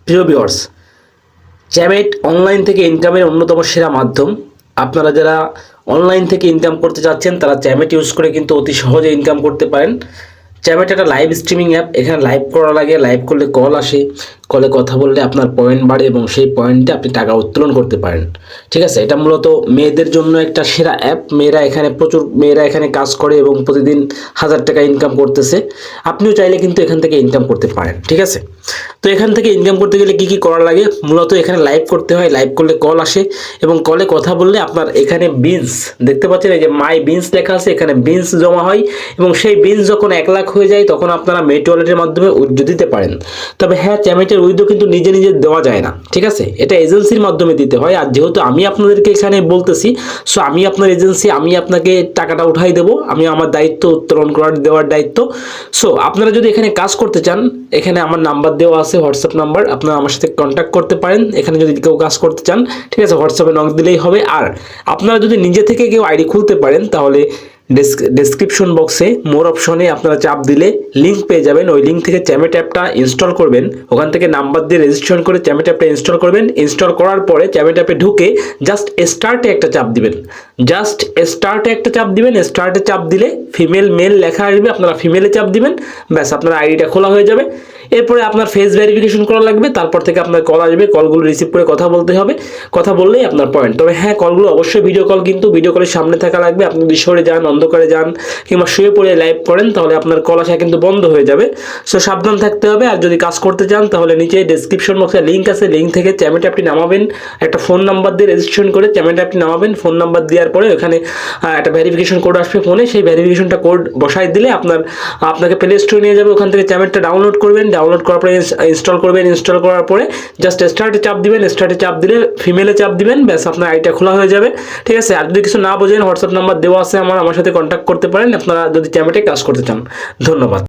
প্রিয় viewers, Chamet online থেকে ইনকামের অন্যতম সেরা মাধ্যম। আপনারা যারা অনলাইন থেকে ইনকাম করতে চাচ্ছেন তারা চ্যামেট ইউজ করে কিন্তু অতি সহজে ইনকাম করতে পারেন। চ্যামেট একটা লাইভ স্ট্রিমিং অ্যাপ। এখানে লাইভ করা লাগে, লাইভ করলে কল আসে, কলে কথা বললে আপনার পয়েন্ট বাড়ে এবং সেই পয়েন্টে আপনি টাকা উত্তোলন করতে পারেন। ঠিক আছে, এটা মূলত মেয়েদের জন্য একটা সেরা অ্যাপ। প্রচুর মেয়েরা এখানে কাজ করে এবং প্রতিদিন 1000 টাকা ইনকাম করতেছে। আপনিও চাইলে কিন্তু এখান থেকে ইনকাম করতে পারেন। ঠিক আছে, তো এখান থেকে ইনকাম করতে গেলে কি কি করা লাগে? মূলত এখানে লাইভ করতে হয়, লাইভ করলে কল আসে এবং কলে কথা বললে আপনার এখানে বিনস দেখতে পাচ্ছেন, এই যে মাই বিনস লেখা আছে, এখানে বিনস জমা হয় এবং সেই বিনস যখন 1 লাখ হয়ে যায় তখন আপনারা মেট ওয়ালেটের মাধ্যমে উইথড্র দিতে পারেন। তবে হ্যাঁ, চ্যামেটের উইথড্র কিন্তু নিজে নিজে দেওয়া যায় না। ঠিক আছে, এটা এজেন্সির মাধ্যমে দিতে হয়। আর যেহেতু আমি আপনাদেরকে এখানে বলতেছি, সো আমি আপনার এজেন্সি, আমি আপনাকে টাকাটা উঠাই দেবো, আমি আমার দায়িত্ব উত্তোলন করার দেওয়ার দায়িত্ব। সো আপনারা যদি এখানে কাজ করতে চান, এখানে আমার নাম্বার দেওয়া আছে, হোয়াটসঅ্যাপ নাম্বার, আপনারা আমার সাথে কন্ট্যাক্ট করতে পারেন। এখানে যদি কেউ কাজ করতে চান, ঠিক আছে, হোয়াটসঅ্যাপে নক দিলেই হবে। আর আপনারা যদি নিজে থেকে কেউ আইডি খুলতে পারেন তাহলে ডেসক্রিপশন বক্সে মোর অপশনে আপনারা চাপ দিলে লিঙ্ক পেয়ে যাবেন। ওই লিঙ্ক থেকে চ্যামেট অ্যাপটা ইনস্টল করবেন, ওখান থেকে নাম্বার দিয়ে রেজিস্ট্রেশন করে চ্যামেট অ্যাপটা ইনস্টল করবেন। ইনস্টল করার পরে চ্যামেট অ্যাপে ঢুকে জাস্ট স্টার্টে একটা চাপ দিবেন। স্টার্টে চাপ দিলে ফিমেল মেল লেখা আসবে, আপনারা ফিমেলে চাপ দিবেন, ব্যাস আপনার আইডিটা খোলা হয়ে যাবে। এরপরে আপনার ফেস ভেরিফিকেশন করা লাগবে, তারপর থেকে আপনার কল আসবে, কলগুলো রিসিভ করে কথা বলতে হবে, কথা বললেই আপনার পয়েন্ট। তবে হ্যাঁ, কলগুলো অবশ্যই ভিডিও কল, কিন্তু ভিডিও কলের সামনে থাকা লাগবে। আপনি যদি সরে যান, অন্ধকারে যান কিংবা শুয়ে পড়ে লাইভ করেন তাহলে আপনার কল আসা কিন্তু বন্ধ হয়ে যাবে। সো সাবধান থাকতে হবে। আর যদি কাজ করতে চান তাহলে নিচে ডেসক্রিপশন বক্সে লিঙ্ক আছে, লিঙ্ক থেকে চ্যামেট অ্যাপটি নামাবেন, একটা ফোন নাম্বার দিয়ে রেজিস্ট্রেশন করে চ্যামেট অ্যাপটি নামাবেন। ফোন নাম্বার দেওয়ার পরে ওখানে একটা ভেরিফিকেশন কোড আসবে ফোনে, সেই ভেরিফিকেশনটা কোড বসাই দিলে আপনাকে প্লে স্টোরে নিয়ে যাবে। ওখান থেকে চ্যামেটটা ডাউনলোড করবেন, ডাউনলোড করার পরে ইনস্টল করবেন। ইনস্টল করার পরে জাস্ট স্টার্টে চাপ দিবেন, স্টার্টে চাপ দিলে ফিমেলে চাপ দিবেন, ব্যাস আপনার আইডিটা খোলা হয়ে যাবে। ঠিক আছে, আর যদি কিছু না বোঝেন হোয়াটসঅ্যাপ নাম্বার দেওয়া আছে আমার সাথে কন্ট্যাক্ট করতে পারেন আপনারা যদি চ্যামেটে কাজ করতে চান। ধন্যবাদ।